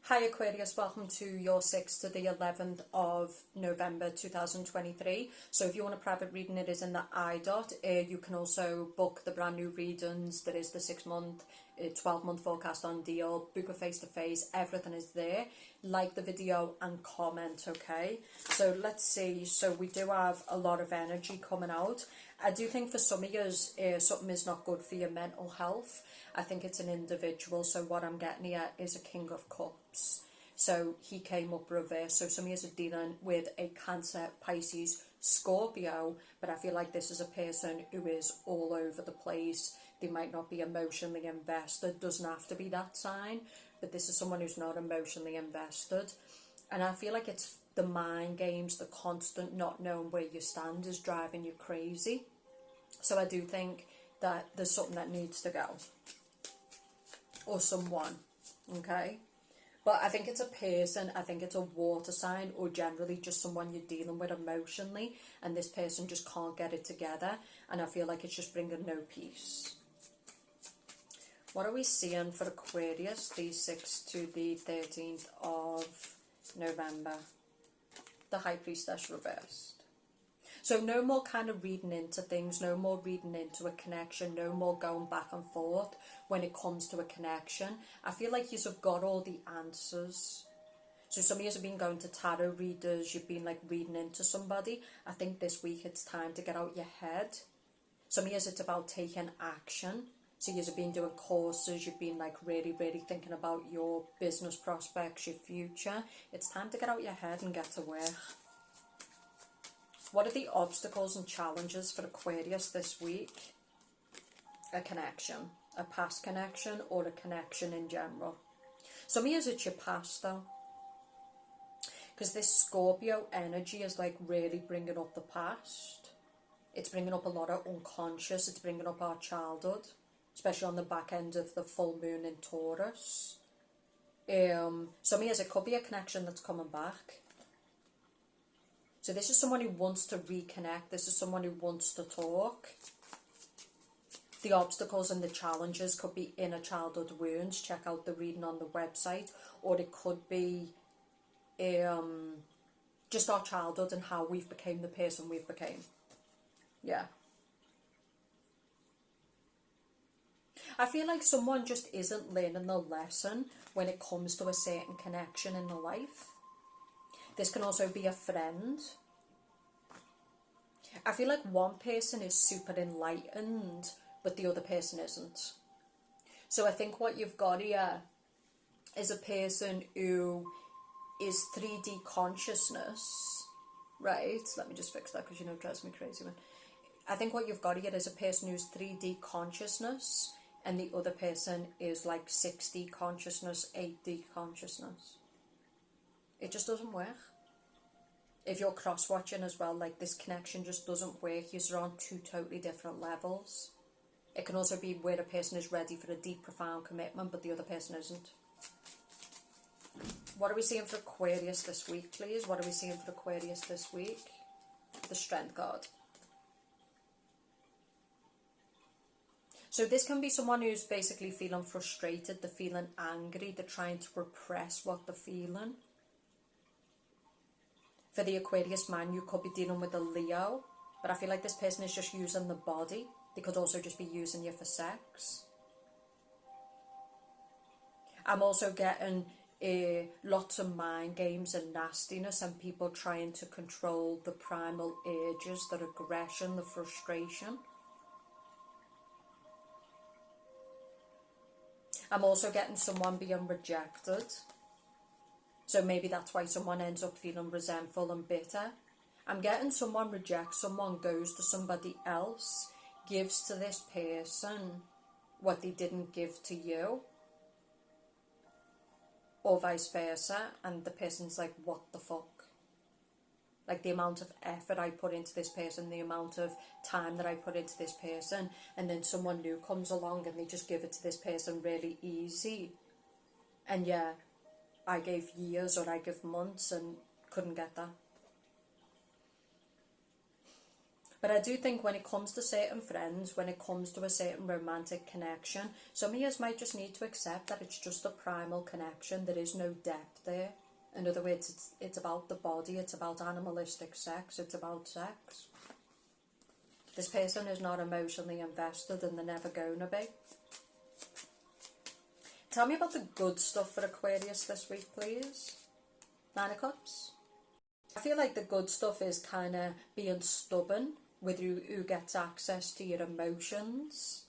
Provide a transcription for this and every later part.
Hi Aquarius, welcome to your 6th to the 11th of November 2023. So if you want a private reading, it is in the iDot. You can also book the brand new readings. There is the 6-month, 12-month forecast on deal, book a face-to-face, everything is there. Like the video and comment, okay? So let's see. So we do have a lot of energy coming out. I do think for some of you, something is not good for your mental health. I think it's an individual, so what I'm getting here is a King of Cups. So he came up reverse, so some of you are dealing with a Cancer, Pisces, Scorpio, but I feel like this is a person who is all over the place. They might not be emotionally invested, doesn't have to be that sign, but this is someone who's not emotionally invested. And I feel like it's the mind games, the constant not knowing where you stand is driving you crazy. So I do think that there's something that needs to go. Or someone, okay? But I think it's a person, I think it's a water sign, or generally just someone you're dealing with emotionally, and this person just can't get it together, and I feel like it's just bringing no peace. What are we seeing for Aquarius, the 6th to the 13th of November? The High Priestess reversed. So no more kind of reading into things, no more reading into a connection, no more going back and forth when it comes to a connection. I feel like you've got all the answers. So some of you have been going to tarot readers, you've been like reading into somebody. I think this week it's time to get out your head. Some of you it's about taking action. So you've been doing courses, you've been like really thinking about your business prospects, your future. It's time to get out your head and get to work. What are the obstacles and challenges for Aquarius this week? A connection, a past connection, or a connection in general. Some of you it's your past though. Because this Scorpio energy is like really bringing up the past. It's bringing up a lot of unconscious, it's bringing up our childhood. Especially on the back end of the full moon in Taurus. Some of you it could be a connection that's coming back. So this is someone who wants to reconnect. This is someone who wants to talk. The obstacles and the challenges could be inner childhood wounds. Check out the reading on the website. Or it could be just our childhood and how we've become the person we've become. Yeah. I feel like someone just isn't learning the lesson when it comes to a certain connection in their life. This can also be a friend. I feel like one person is super enlightened, but the other person isn't. So I think what you've got here is a person who is 3D consciousness, right? Let me just fix that because it drives me crazy. I think what you've got here is a person who's 3D consciousness, and the other person is like 6D consciousness, 8D consciousness. It just doesn't work. If you're cross-watching as well, like this connection just doesn't work. You're on two totally different levels. It can also be where a person is ready for a deep, profound commitment, but the other person isn't. What are we seeing for Aquarius this week, please? What are we seeing for Aquarius this week? The Strength card. So this can be someone who's basically feeling frustrated, they're feeling angry, they're trying to repress what they're feeling. For the Aquarius man, you could be dealing with a Leo, but I feel like this person is just using the body. They could also just be using you for sex. I'm also getting lots of mind games and nastiness and people trying to control the primal urges, the aggression, the frustration. I'm also getting someone being rejected. So maybe that's why someone ends up feeling resentful and bitter. I'm getting someone rejects someone, goes to somebody else, gives to this person what they didn't give to you. Or vice versa. And the person's like, what the fuck? Like the amount of effort I put into this person, the amount of time that I put into this person, and then someone new comes along and they just give it to this person really easy. And yeah, I gave years or I gave months and couldn't get that. But I do think when it comes to certain friends, when it comes to a certain romantic connection, some of you might just need to accept that it's just a primal connection. There is no depth there. In other words, it's about the body, it's about animalistic sex, it's about sex. This person is not emotionally invested and they're never going to be. Tell me about the good stuff for Aquarius this week, please. 9 of Cups. I feel like the good stuff is kind of being stubborn with who gets access to your emotions.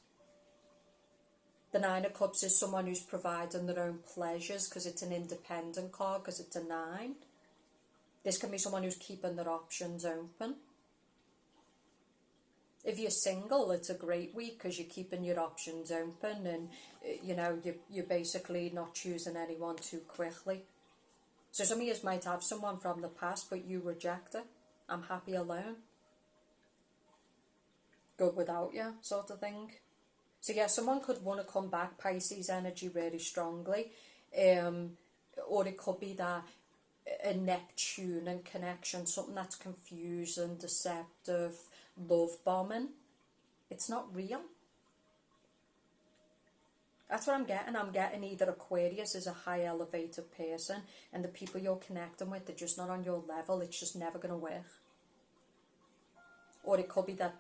The 9 of Cups is someone who's providing their own pleasures because it's an independent card, because it's a 9. This can be someone who's keeping their options open. If you're single, it's a great week because you're keeping your options open and, you know, you're basically not choosing anyone too quickly. So some of you might have someone from the past, but you reject it. I'm happy alone. Good without you, sort of thing. So yeah, someone could want to come back, Pisces energy really strongly. Or it could be that a Neptunian connection, something that's confusing, deceptive, love bombing. It's not real. That's what I'm getting. I'm getting either Aquarius is a high elevated person and the people you're connecting with, they're just not on your level. It's just never going to work. Or it could be that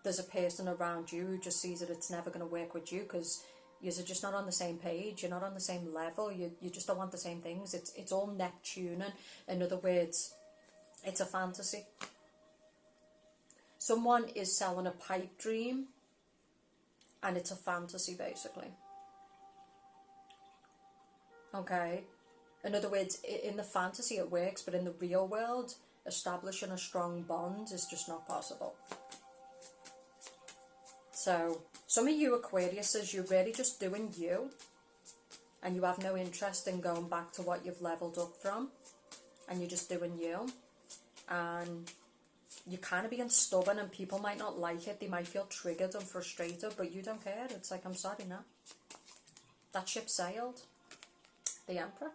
there's a person around you who just sees that it's never going to work with you because you're just not on the same page. You're not on the same level. You just don't want the same things. It's all Neptunian. In other words, it's a fantasy. Someone is selling a pipe dream and it's a fantasy, basically. Okay? In other words, in the fantasy it works, but in the real world, establishing a strong bond is just not possible. So, some of you Aquariuses, you're really just doing you, and you have no interest in going back to what you've leveled up from, and you're just doing you, and you're kind of being stubborn, and people might not like it, they might feel triggered and frustrated, but you don't care. It's like, I'm sorry now. That ship sailed. The Emperor.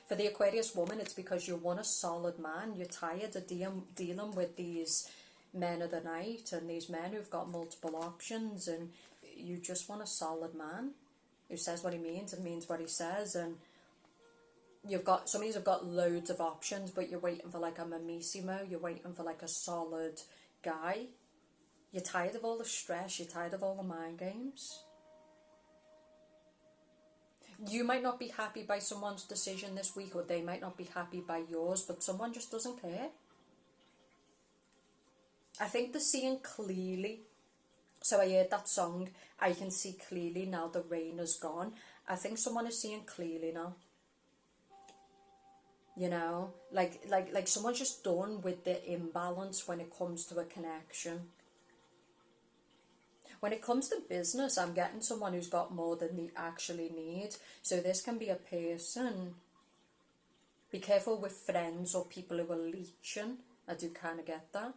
For the Aquarius woman, it's because you want a solid man. You're tired of dealing with these men of the night and these men who've got multiple options, and you just want a solid man who says what he means and means what he says. And you've got, some of you have got loads of options, but you're waiting for like a mamissimo, you're waiting for like a solid guy. You're tired of all the stress, you're tired of all the mind games. You might not be happy by someone's decision this week, or they might not be happy by yours, but someone just doesn't care. I think they're seeing clearly. So I heard that song, I Can See Clearly Now the Rain Is Gone. I think someone is seeing clearly now. You know, like someone's just done with the imbalance when it comes to a connection. When it comes to business, I'm getting someone who's got more than they actually need. So this can be a person. Be careful with friends or people who are leeching. I do kind of get that.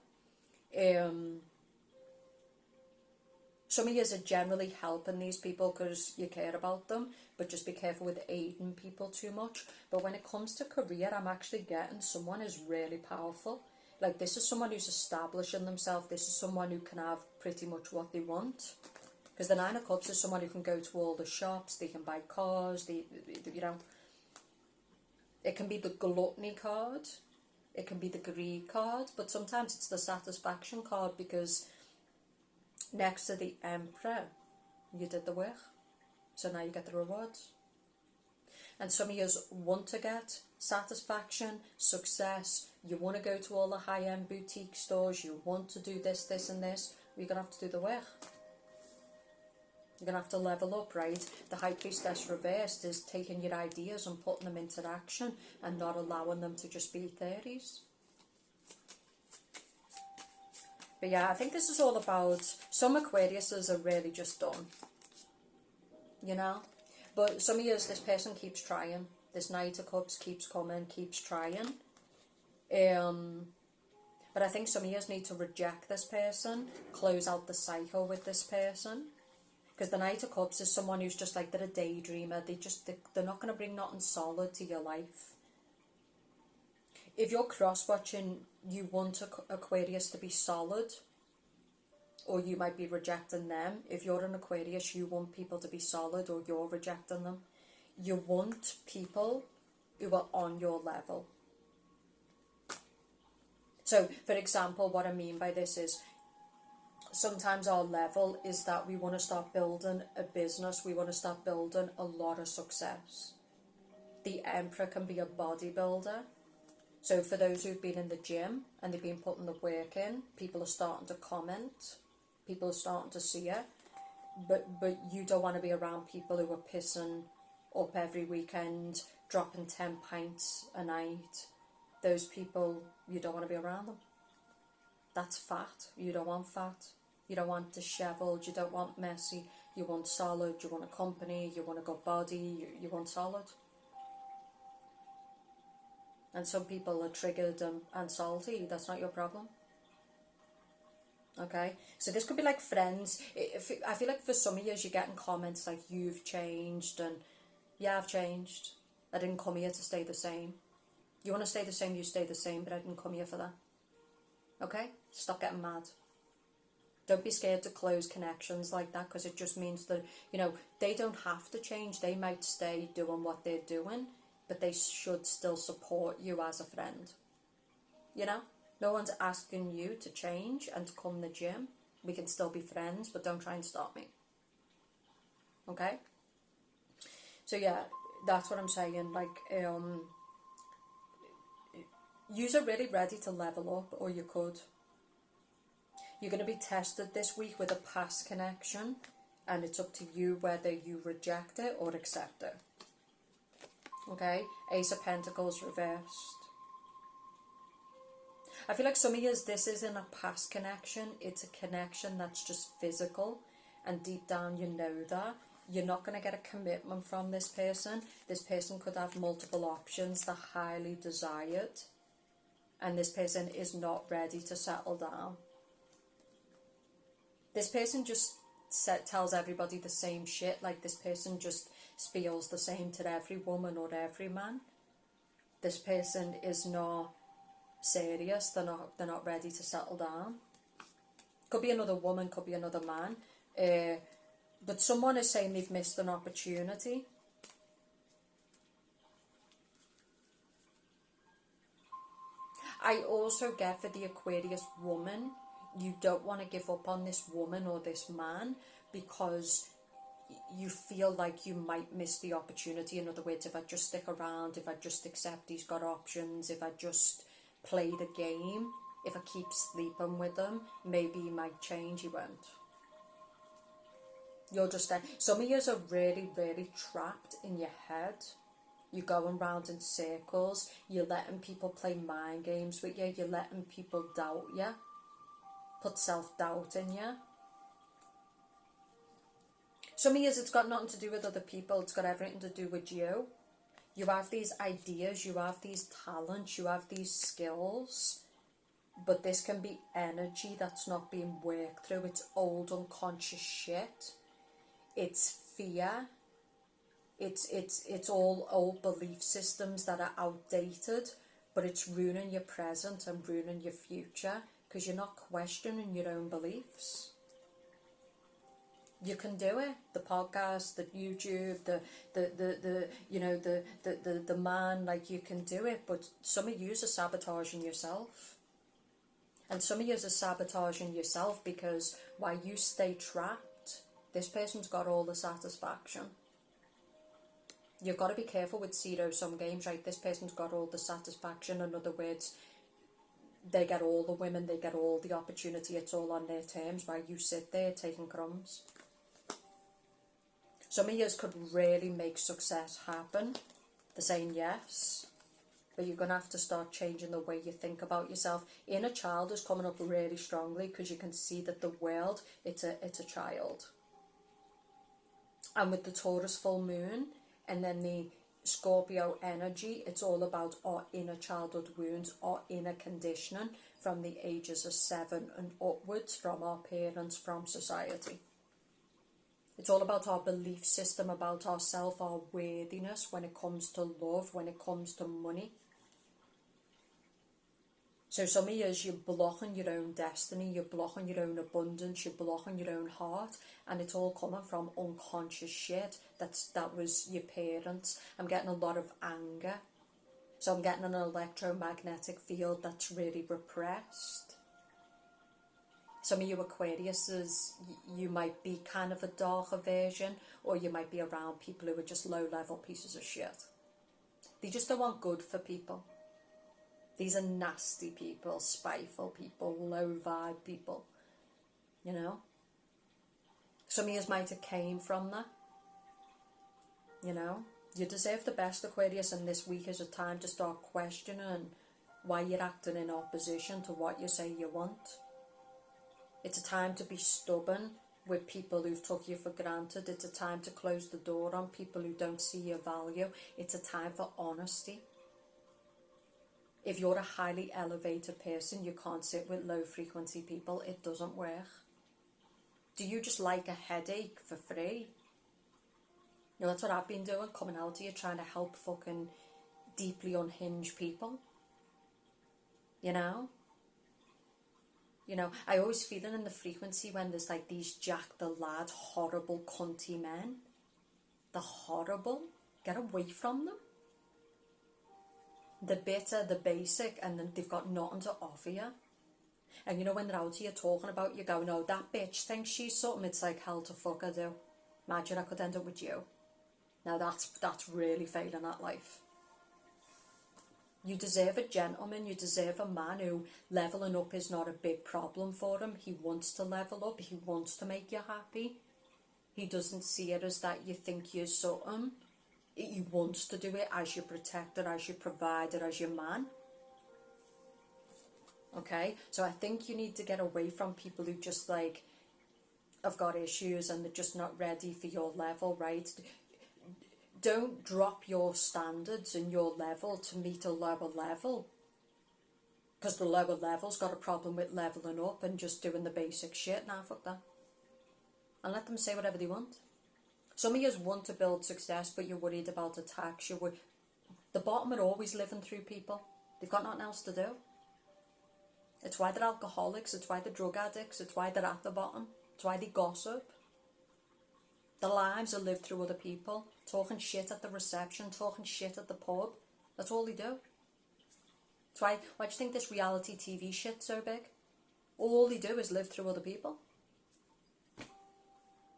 Some of you are generally helping these people because you care about them, but just be careful with aiding people too much. But when it comes to career, I'm actually getting someone who's really powerful. Like, this is someone who's establishing themselves. This is someone who can have pretty much what they want. Because the 9 of Cups is someone who can go to all the shops, they can buy cars, you know. It can be the gluttony card, it can be the greed card, but sometimes it's the satisfaction card, because next to the Emperor, you did the work. So now you get the rewards. And some of you want to get satisfaction, success. You want to go to all the high-end boutique stores. You want to do this, this and this. You're going to have to do the work. You're going to have to level up, right? The High Priestess reversed is taking your ideas and putting them into action and not allowing them to just be theories. But yeah, I think this is all about, some Aquariuses are really just done. You know? But some of you, this person keeps trying. This Knight of Cups keeps coming, keeps trying. But I think some of you need to reject this person, close out the cycle with this person. Because the Knight of Cups is someone who's just like, they're a daydreamer. They're not going to bring nothing solid to your life. if you're cross-watching, you want Aquarius to be solid, or you might be rejecting them. If you're an Aquarius, you want people to be solid, or you're rejecting them. You want people who are on your level. So, for example, what I mean by this is, sometimes our level is that we want to start building a business, we want to start building a lot of success. The Emperor can be a bodybuilder. So for those who've been in the gym and they've been putting the work in, people are starting to comment, people are starting to see it, but you don't want to be around people who are pissing up every weekend, dropping 10 pints a night. Those people, you don't want to be around them. That's fat. You don't want fat. You don't want dishevelled. You don't want messy. You want solid. You want a company. You want a good body. You want solid. And some people are triggered and salty. That's not your problem. Okay? So this could be like friends. I feel like for some of you, you're getting comments like, you've changed. And yeah, I've changed. I didn't come here to stay the same. You want to stay the same, you stay the same. But I didn't come here for that. Okay? Stop getting mad. Don't be scared to close connections like that, because it just means that, you know, they don't have to change. They might stay doing what they're doing, but they should still support you as a friend. You know? No one's asking you to change and to come to the gym. We can still be friends, but don't try and stop me. Okay? So yeah, that's what I'm saying. Like, you're really ready to level up, or you could. You're going to be tested this week with a past connection, and it's up to you whether you reject it or accept it. Okay? Ace of Pentacles reversed. I feel like some of you, this isn't a past connection, it's a connection that's just physical, and deep down you know that. You're not going to get a commitment from this person. This person could have multiple options, they're highly desired, and this person is not ready to settle down. This person just tells everybody the same shit, like this person just spiels the same to every woman or every man. This person is not serious, they're not ready to settle down. Could be another woman, could be another man, but someone is saying they've missed an opportunity. I also get for the Aquarius woman, you don't want to give up on this woman or this man because you feel like you might miss the opportunity. In other words, if I just stick around, if I just accept he's got options, if I just play the game, if I keep sleeping with him, maybe he might change. He won't. You're just there. Some of you are really, really trapped in your head. You're going round in circles. You're letting people play mind games with you. You're letting people doubt you. Put self-doubt in you. Some of you, it's got nothing to do with other people. It's got everything to do with you. You have these ideas. You have these talents. You have these skills. But this can be energy that's not being worked through. It's old unconscious shit. It's fear. It's all old belief systems that are outdated, but it's ruining your present and ruining your future because you're not questioning your own beliefs. You can do it. The podcast, the YouTube, the man, like, you can do it, but some of you are sabotaging yourself. And some of you are sabotaging yourself because while you stay trapped, this person's got all the satisfaction. You've got to be careful with zero-sum games, right? This person's got all the satisfaction. In other words, they get all the women, they get all the opportunity, it's all on their terms, while you sit there taking crumbs. Some of you could really make success happen. They're saying yes, but you're going to have to start changing the way you think about yourself. Inner child is coming up really strongly because you can see that the world, it's a child. And with the Taurus full moon, and then the Scorpio energy, it's all about our inner childhood wounds, our inner conditioning from the ages of 7 and upwards, from our parents, from society. It's all about our belief system, about ourselves, our worthiness when it comes to love, when it comes to money. So some of years you're blocking your own destiny, you're blocking your own abundance, you're blocking your own heart, and it's all coming from unconscious shit that was your parents. I'm getting a lot of anger. So I'm getting an electromagnetic field that's really repressed. Some of you Aquariuses, you might be kind of a darker version, or you might be around people who are just low-level pieces of shit. They just don't want good for people. These are nasty people, spiteful people, low-vibe people, you know. Some of you might have came from that, you know. You deserve the best, Aquarius, and this week is a time to start questioning why you're acting in opposition to what you say you want. It's a time to be stubborn with people who've took you for granted. It's a time to close the door on people who don't see your value. It's a time for honesty. If you're a highly elevated person, you can't sit with low frequency people. It doesn't work. Do you just like a headache for free? You know, that's what I've been doing, coming out here trying to help fucking deeply unhinged people. You know? You know, I always feel it in the frequency when there's like these Jack the Lad, horrible cunty men. They're horrible. Get away from them. The bitter, the basic, and then they've got nothing to offer you. And you know, when they're out here talking about you, going, oh, that bitch thinks she's something, it's like, hell to fuck I do. Imagine I could end up with you. Now that's really failing at life. You deserve a gentleman, you deserve a man who leveling up is not a big problem for him. He wants to level up, he wants to make you happy. He doesn't see it as that you think you're something. He wants to do it as your protector, as your provider, as your man. Okay, so I think you need to get away from people who just like have got issues and they're just not ready for your level, right? Don't drop your standards and your level to meet a lower level. Because the lower level's got a problem with leveling up and just doing the basic shit. Nah, fuck that. And let them say whatever they want. Some of you want to build success, but you're worried about attacks. The bottom are always living through people. They've got nothing else to do. It's why they're alcoholics. It's why they're drug addicts. It's why they're at the bottom. It's why they gossip. Their lives are lived through other people. Talking shit at the reception. Talking shit at the pub. That's all they do. That's why do you think this reality TV shit's so big? All they do is live through other people.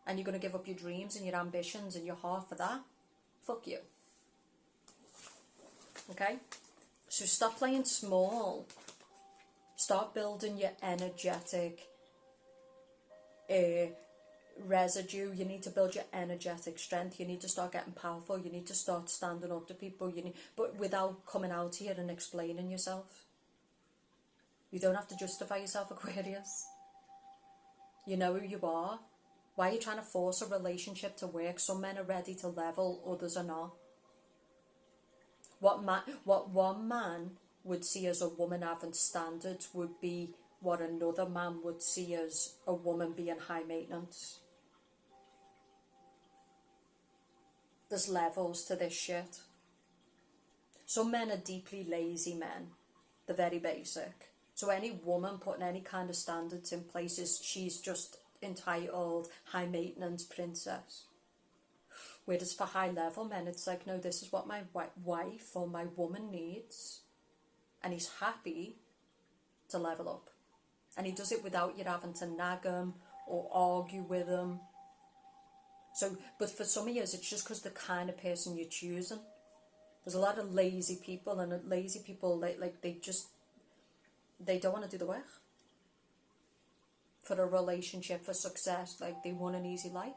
And you're going to give up your dreams and your ambitions and your heart for that? Fuck you. Okay? So stop playing small. Start building your energetic residue. You need to build your energetic strength. You need to start getting powerful. You need to start standing up to people. But without coming out here and explaining yourself. You don't have to justify yourself, Aquarius. You know who you are. Why are you trying to force a relationship to work? Some men are ready to level, others are not. What one man would see as a woman having standards would be what another man would see as a woman being high maintenance. There's levels to this shit. Some men are deeply lazy men. They're very basic. So any woman putting any kind of standards in place, she's just entitled high maintenance princess. Whereas for high level men, it's like, no, this is what my wife or my woman needs, and he's happy to level up, and he does it without you having to nag him or argue with him. So, but for some of you, it's just because the kind of person you're choosing. There's a lot of lazy people, and lazy people they don't want to do the work. For a relationship, for success, like they want an easy life.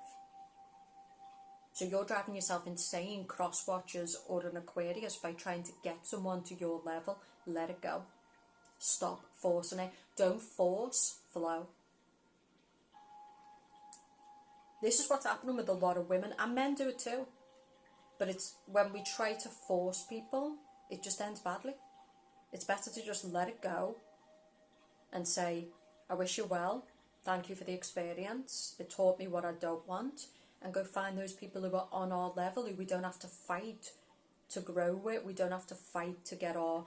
So you're driving yourself insane, cross-watchers or an Aquarius, by trying to get someone to your level. Let it go. Stop forcing it. Don't force flow. This is what's happening with a lot of women, and men do it too. But it's when we try to force people, it just ends badly. It's better to just let it go and say, I wish you well. Thank you for the experience. It taught me what I don't want. And go find those people who are on our level, who we don't have to fight to grow with. We don't have to fight to get our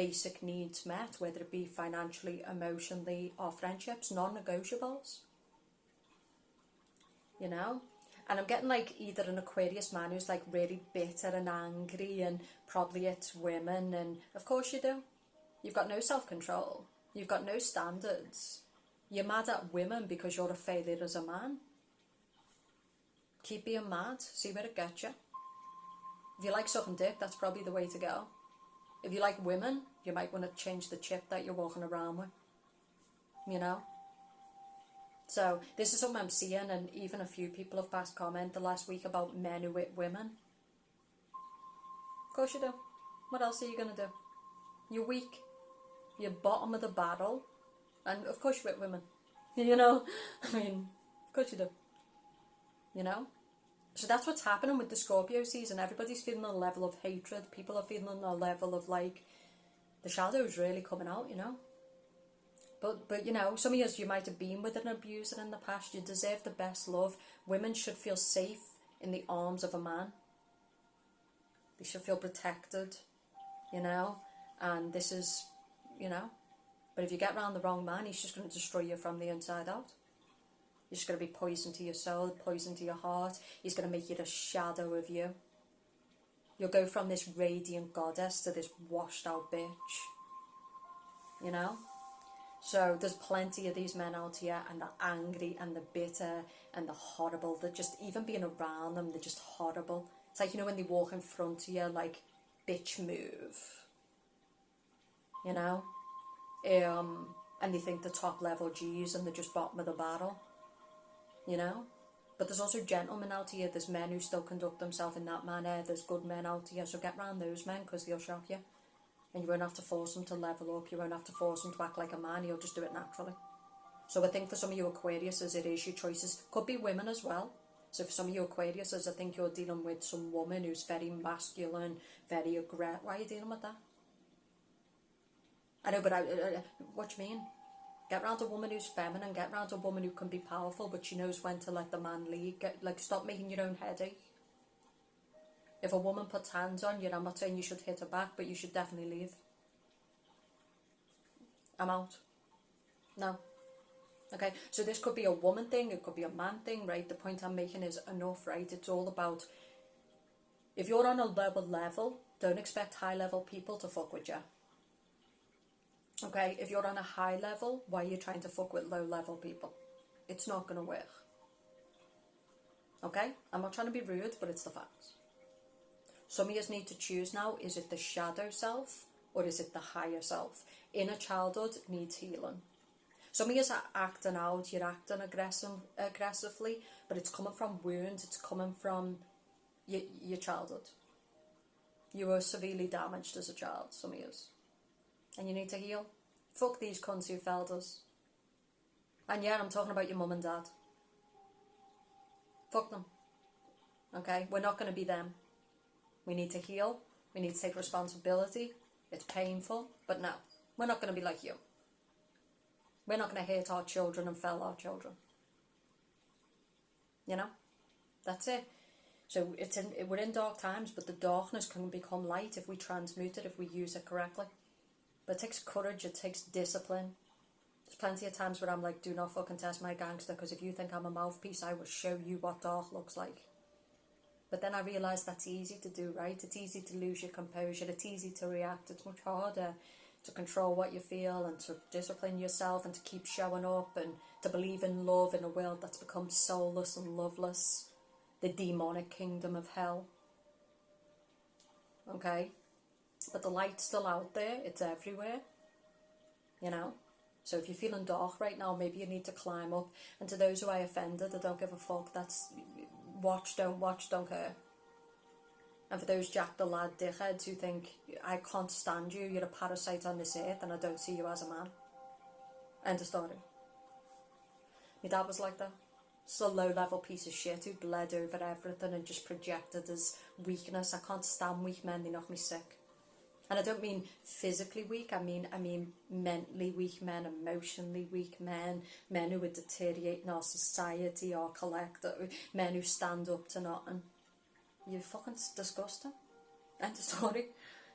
basic needs met, whether it be financially, emotionally, or friendships, non-negotiables. You know? And I'm getting like either an Aquarius man who's like really bitter and angry, and probably it's women, and of course you do. You've got no self-control. You've got no standards. You're mad at women because you're a failure as a man. Keep being mad. See where it gets you. If you like sucking dick, that's probably the way to go. If you like women, you might want to change the chip that you're walking around with. You know? So this is something I'm seeing, and even a few people have passed comment the last week about men who hit women. Of course you do. What else are you going to do? You're weak. You're bottom of the barrel. And of course you hit women. You know? I mean, of course you do. You know? So that's what's happening with the Scorpio season. Everybody's feeling a level of hatred. People are feeling a level of like, the shadow's really coming out, you know? But you know, some of you might have been with an abuser in the past. You deserve the best love. Women should feel safe in the arms of a man. They should feel protected, you know? And this is, you know, but if you get around the wrong man, he's just going to destroy you from the inside out. You're just going to be poison to your soul, poison to your heart. He's going to make you a shadow of you. You'll go from this radiant goddess to this washed out bitch. You know? So there's plenty of these men out here, and they're angry and they're bitter and they're horrible. They're just, even being around them, they're just horrible. It's like, you know, when they walk in front of you, like, bitch move. You know? And they think they're top level G's and they're just bottom of the barrel. You know? But there's also gentlemen out here. There's men who still conduct themselves in that manner. There's good men out here. So get round those men, because they'll shock you. And you won't have to force them to level up. You won't have to force them to act like a man. You'll just do it naturally. So I think for some of you Aquariuses, it is your choices. Could be women as well. So for some of you Aquariuses, I think you're dealing with some woman who's very masculine, very aggressive. Why are you dealing with that? I know, but what do you mean? Get round a woman who's feminine. Get round a woman who can be powerful, but she knows when to let the man lead. Stop making your own headache. If a woman puts hands on you, I'm not saying you should hit her back, but you should definitely leave. I'm out. No. Okay, so this could be a woman thing, it could be a man thing, right? The point I'm making is enough, right? It's all about, if you're on a lower level, don't expect high level people to fuck with you. Okay, if you're on a high level, why are you trying to fuck with low level people? It's not going to work. Okay, I'm not trying to be rude, but it's the facts. Some of you need to choose now, is it the shadow self or is it the higher self? Inner childhood needs healing. Some of you are acting out, you're acting aggressively, but it's coming from wounds, it's coming from your childhood. You were severely damaged as a child, some of you. And you need to heal. Fuck these cunts who failed us. And yeah, I'm talking about your mum and dad. Fuck them. Okay? We're not going to be them. We need to heal. We need to take responsibility. It's painful, but no. We're not going to be like you. We're not going to hate our children and fail our children. You know? That's it. So we're in dark times, but the darkness can become light if we transmute it, if we use it correctly. But it takes courage, it takes discipline. There's plenty of times where I'm like, do not fucking test my gangster, because if you think I'm a mouthpiece, I will show you what dark looks like. But then I realised that's easy to do, right? It's easy to lose your composure. It's easy to react. It's much harder to control what you feel and to discipline yourself and to keep showing up and to believe in love in a world that's become soulless and loveless. The demonic kingdom of hell. Okay? But the light's still out there. It's everywhere. You know? So if you're feeling dark right now, maybe you need to climb up. And to those who I offended, I don't give a fuck. That's... watch, don't care. And for those Jack the Lad dickheads who think, I can't stand you, you're a parasite on this earth and I don't see you as a man. End of story. My dad was like that. It's a low level piece of shit who bled over everything and just projected as weakness. I can't stand weak men, they knock me sick. And I don't mean physically weak, I mean mentally weak men, emotionally weak men, men who would deteriorate in our society, our collective, men who stand up to nothing. You're fucking disgusting. End of story.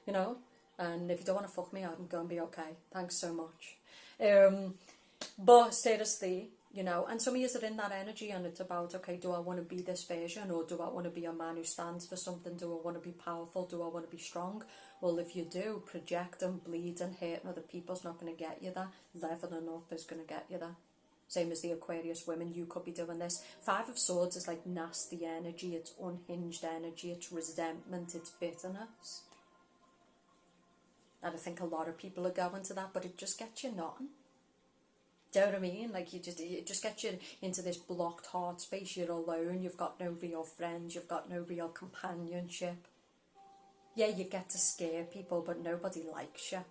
You know? And if you don't want to fuck me, I'm going to be okay. Thanks so much. But seriously, you know, and some of you are in that energy, and it's about, okay, do I want to be this version, or do I want to be a man who stands for something? Do I want to be powerful? Do I want to be strong? Well, if you do, project and bleed and hurting other people's not going to get you there. Leveling up is going to get you there. Same as the Aquarius women, you could be doing this. Five of Swords is like nasty energy, it's unhinged energy, it's resentment, it's bitterness. And I think a lot of people are going to that, but it just gets you nothing. Do you know what I mean? Like, it just gets you into this blocked heart space. You're alone, you've got no real friends, you've got no real companionship. Yeah, you get to scare people, but nobody likes you.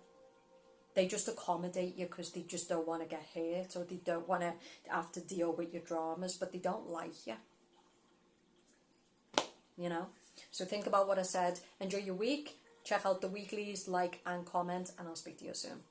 They just accommodate you because they just don't want to get hurt, or they don't want to have to deal with your dramas, but they don't like you. You know? So think about what I said. Enjoy your week. Check out the weeklies, like and comment, and I'll speak to you soon.